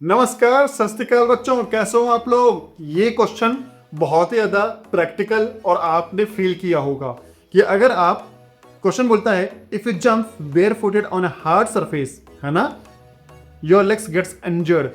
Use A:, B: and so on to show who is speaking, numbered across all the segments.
A: नमस्कार, सत श्री अकाल बच्चों, कैसे हो आप लोग। ये क्वेश्चन बहुत ही ज़्यादा प्रैक्टिकल और आपने फील किया होगा कि अगर आप क्वेश्चन बोलता है if you jump bare footed on a hard surface, है ना, your legs gets injured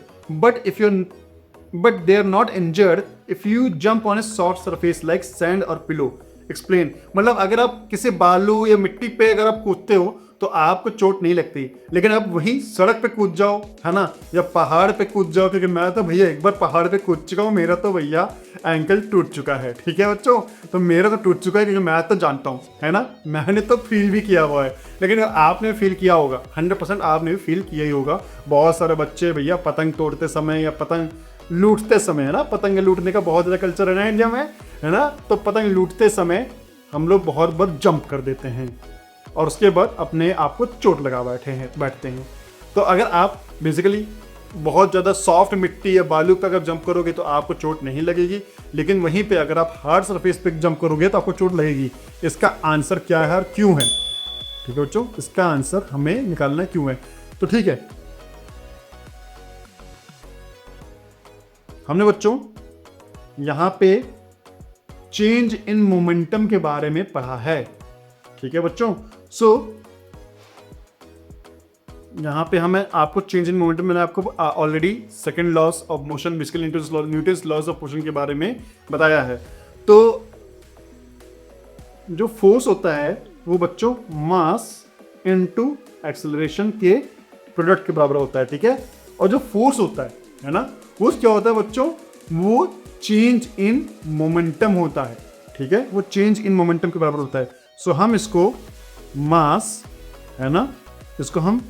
A: but they are not injured if you jump on a soft surface like sand or pillow. Explain. मतलब अगर आप किसी बालू या मिट्टी पे अगर आप कूदते हो तो आपको चोट नहीं लगती, लेकिन आप वहीं सड़क पे कूद जाओ, है ना, या पहाड़ पे कूद जाओ, क्योंकि मैं तो भैया एक बार पहाड़ पे कूद चुका हूँ, मेरा तो भैया एंकल टूट चुका है। ठीक है बच्चों, तो मेरा तो टूट चुका है क्योंकि मैं तो जानता हूँ, है ना, मैंने तो फील भी किया हुआ है। लेकिन आपने फील किया होगा, 100% आपने भी फील किया ही होगा। बहुत सारे बच्चे भैया पतंग तोड़ते समय या पतंग लूटते समय, है ना, पतंग लूटने का बहुत ज़्यादा कल्चर है ना इंडिया में, है ना, तो पतंग लूटते समय हम लोग बहुत बार जंप कर देते हैं और उसके बाद अपने आप को चोट लगा बैठते हैं। तो अगर आप बेसिकली बहुत ज़्यादा सॉफ्ट मिट्टी या बालू पे अगर जंप करोगे तो आपको चोट नहीं लगेगी, लेकिन वहीं पे अगर आप हार्ड सरफेस पे जंप करोगे तो आपको चोट लगेगी। इसका आंसर क्या है और क्यों है? ठीक है बच्चों, इसका आंसर हमें निकालना है क्यों है। तो ठीक है, हमने बच्चों यहाँ पे चेंज इन मोमेंटम के बारे में पढ़ा है। ठीक है बच्चों, सो यहाँ पे हमें आपको चेंज इन मोमेंटम, मैंने आपको already second loss of motion, basically Newton's loss of motion के बारे में बताया है। तो जो फोर्स होता है वो बच्चों मास इनटू एक्सेलरेशन के प्रोडक्ट के बराबर होता है। ठीक है, और जो फोर्स होता है ना, वो क्या होता है बच्चों, वो चेंज इन मोमेंटम होता है। ठीक है, वो चेंज इन मोमेंटम के बराबर होता है। सो हम इसको मास, है ना, इसको हम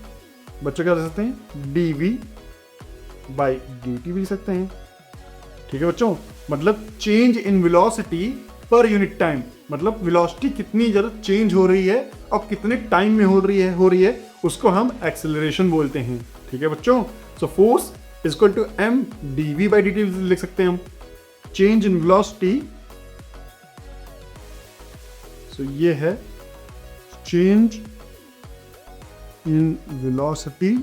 A: बच्चों क्या लिख सकते हैं, dv बाई dt भी लिख सकते हैं। ठीक है बच्चों, मतलब change in velocity per unit time, मतलब वेलोसिटी कितनी ज़्यादा चेंज हो रही है और कितने टाइम में हो रही है उसको हम एक्सेलरेशन बोलते हैं। ठीक है बच्चों, so force equal to m dv by dt लिख सकते हैं हम। चेंज इन वेलोसिटी, सो ये है change in velocity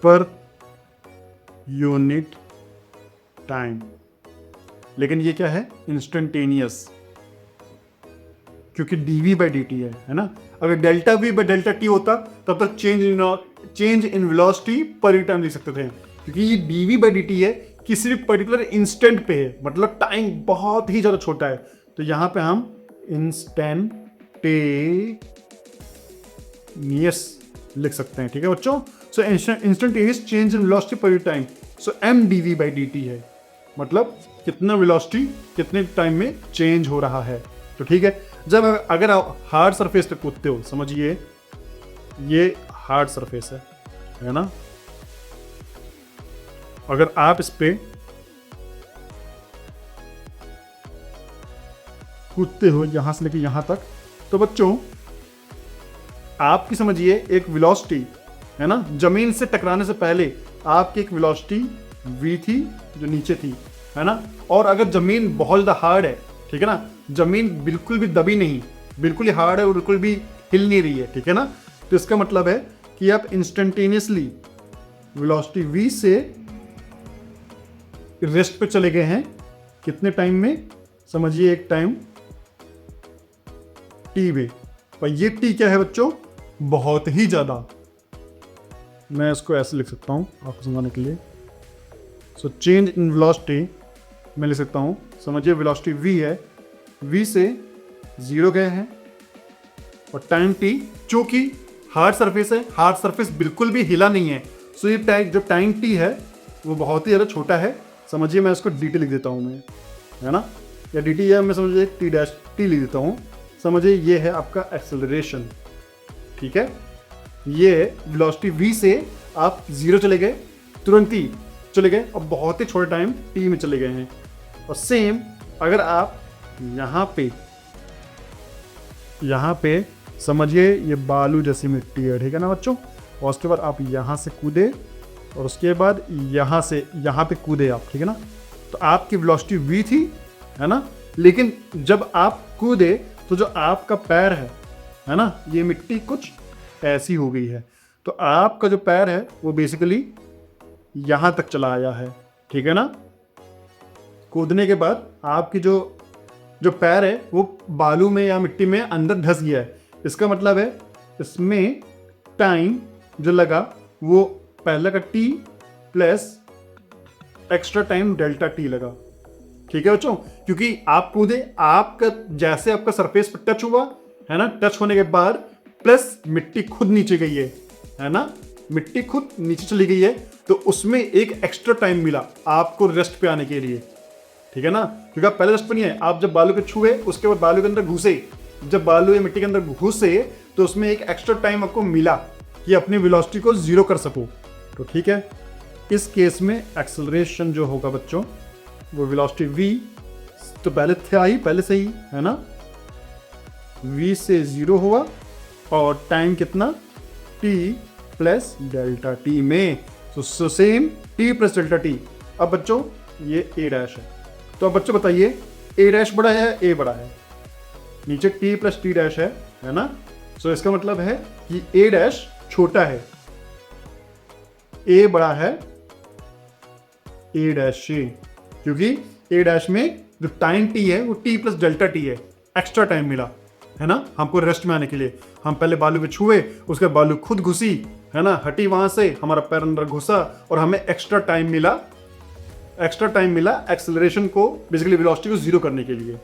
A: per unit time. लेकिन ये क्या है, इंस्टेंटेनियस, क्योंकि dv बाई dt है ना। अगर delta v by delta t होता तब तक change in velocity per unit time लिख सकते थे, क्योंकि ये dv बाई dt है, किसी भी पर्टिकुलर इंस्टेंट पे है, मतलब टाइम बहुत ही ज़्यादा छोटा है। तो यहाँ पे हम इंस्टेंटेनियस लिख सकते हैं। ठीक है बच्चों, so instantaneous change in velocity per unit time, so m dv by dt है, मतलब कितना वेलोसिटी कितने टाइम में चेंज हो रहा है। तो ठीक है, जब अगर आप हार्ड सरफेस पे कूदते हो, समझिए ये हार्ड सरफेस है ना, अगर आप इस पे कूदते हो यहां से लेके यहां तक, तो बच्चों आपकी समझिए एक वेलोसिटी, है ना, जमीन से टकराने से पहले आपकी एक वेलोसिटी v थी जो नीचे थी, है ना, और अगर जमीन बहुत ज़्यादा हार्ड है, ठीक है ना, जमीन बिल्कुल भी दबी नहीं, बिल्कुल ही हार्ड है और बिल्कुल भी हिल नहीं रही है, ठीक है ना, तो इसका मतलब है कि आप इंस्टेंटेनियसली वेलोसिटी v से रेस्ट पे चले गए हैं। कितने टाइम में, समझिए एक टाइम t में, और ये t क्या है बच्चों, बहुत ही ज़्यादा। मैं इसको ऐसे लिख सकता हूँ आपको समझाने के लिए। सो चेंज इन वेलोसिटी मैं लिख सकता हूँ, समझिए वेलोसिटी v है, v से 0 गए हैं और टाइम t, चूंकि हार्ड सरफेस है, हार्ड सरफेस बिल्कुल भी हिला नहीं है, सो ये जो टाइम t है वो बहुत ही ज़्यादा छोटा है। समझिए मैं इसको dt लिख देता हूँ मैं, है ना, या dt या मैं समझिए t लिख देता हूँ। समझिए ये है आपका एक्सेलरेशन। ठीक है, ये वेलोसिटी v से आप 0 चले गए, तुरंत ही चले गए और बहुत ही छोटे टाइम t में चले गए हैं। और सेम अगर आप यहाँ पे समझिए ये बालू जैसी मिट्टी है, ठीक है ना बच्चों, और उसके बाद आप यहाँ से कूदे और उसके बाद यहाँ पे कूदे आप, ठीक है ना, तो आपकी वेलोसिटी v थी, है ना, लेकिन जब आप कूदे तो जो आपका पैर है ना, ये मिट्टी कुछ ऐसी हो गई है। तो आपका जो पैर है वो बेसिकली यहाँ तक चला आया है, ठीक है ना। कूदने के बाद आपकी जो जो पैर है वो बालू में या मिट्टी में अंदर धंस गया है। इसका मतलब है इसमें टाइम जो लगा वो पहले का T plus extra time delta T लगा, ठीक है बच्चों। क्योंकि आप कूदे, आपका जैसे आपका सरफेस पर टच हुआ है ना, टच होने के बाद प्लस मिट्टी खुद नीचे गई है ना, मिट्टी खुद नीचे चली गई है, तो उसमें एक एक्स्ट्रा टाइम मिला आपको रेस्ट पे आने के लिए, ठीक है ना। क्योंकि आप पहले रेस्ट पे नहीं है, आप जब बालू के छुए उसके बाद बालू के अंदर घुसे, जब बालू या मिट्टी के अंदर घुसे तो उसमें एक एक्स्ट्रा टाइम आपको मिला कि अपनी वेलोसिटी को जीरो कर सको। तो ठीक है, इस केस में एक्सेलरेशन जो होगा बच्चों वो वेलोसिटी v तो पहले था ही, पहले से ही है ना, v से 0 हुआ और टाइम कितना t प्लस डेल्टा टी में, तो same t plus delta T. अब बच्चों ये a डैश है, तो अब बच्चों बताइए a डैश बड़ा है a बड़ा है, नीचे t प्लस टी डैश है ना। सो इसका मतलब है कि a डैश छोटा है, a बड़ा है a डैश से, क्योंकि a डैश में जो टाइम t है वो t प्लस डेल्टा टी है, एक्स्ट्रा टाइम मिला है ना हमको रेस्ट में आने के लिए। हम पहले बालू पे छुए, उसके बालू खुद घुसी है ना, हटी वहां से, हमारा पैर अंदर घुसा और हमें एक्स्ट्रा टाइम मिला एक्सेलरेशन को, बेसिकली वेलोसिटी को जीरो करने के लिए।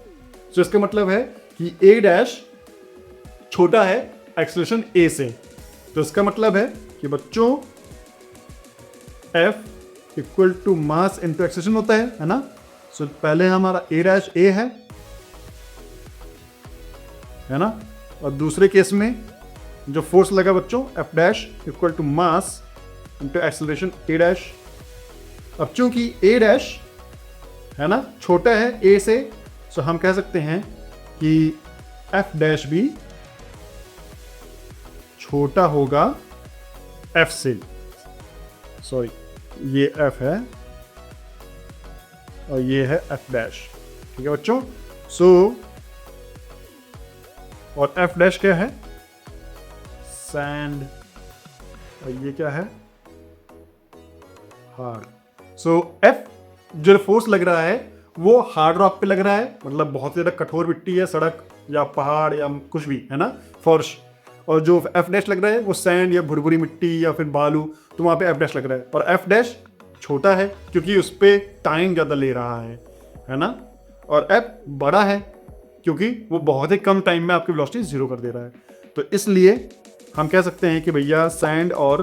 A: तो इसका मतलब है कि a डैश छोटा है एक्सेलरेशन a से, तो इसका मतलब है कि बच्चों F equal to mass into acceleration होता है ना। सो पहले हमारा a डैश a है ना, और दूसरे केस में जो फोर्स लगा बच्चों F dash equal to mass into acceleration a dash. अब चूंकि a डैश है ना छोटा है a से, सो हम कह सकते हैं कि F डैश भी छोटा होगा F से। सॉरी, ये F है और ये है F डैश, ठीक है बच्चों। सो और F डैश क्या है, सैंड, और ये क्या है, हार्ड। सो F जो फोर्स लग रहा है वो हार्ड रॉक पे लग रहा है, मतलब बहुत ज्यादा कठोर मिट्टी है, सड़क या पहाड़ या कुछ भी है ना, फर्श। और जो F डैश लग रहा है वो सैंड या भुरभुरी मिट्टी या फिर बालू, तो वहां पे F डैश लग रहा है। और F डैश छोटा है क्योंकि उस पर टाइम ज़्यादा ले रहा है ना, और F बड़ा है क्योंकि वो बहुत ही कम टाइम में आपकी वेलोसिटी जीरो कर दे रहा है। तो इसलिए हम कह सकते हैं कि भैया सैंड और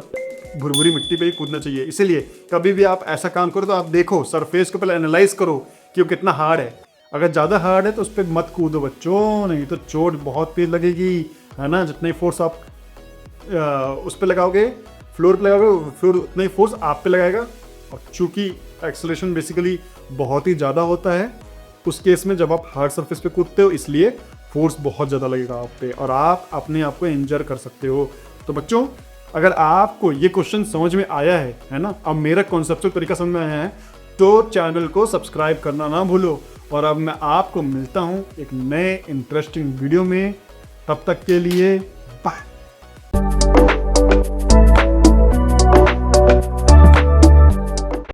A: भुरभुरी मिट्टी पे ही कूदना चाहिए। इसीलिए कभी भी आप ऐसा काम करो तो आप देखो, सरफेस को पहले एनालाइज करो कि वो कितना हार्ड है। अगर ज़्यादा हार्ड है तो उस पर मत कूदो बच्चों, नहीं तो चोट बहुत तेज लगेगी है ना। जितनी फोर्स आप उस पर लगाओगे, फ्लोर पे लगाओगे, फिर उतना ही फोर्स आप पे लगाएगा। और चूंकि एक्सेलरेशन बेसिकली बहुत ही ज़्यादा होता है उस केस में जब आप हार्ड सरफेस पे कूदते हो, इसलिए फोर्स बहुत ज़्यादा लगेगा आप पे और आप अपने आप को इंजर कर सकते हो। तो बच्चों अगर आपको ये क्वेश्चन समझ में आया है ना, अब मेरा कॉन्सेप्चुअल तरीका समझ में आया है, तो चैनल को सब्सक्राइब करना ना भूलो। और अब मैं आपको मिलता हूँ एक नए इंटरेस्टिंग वीडियो में, तब तक के लिए बाय।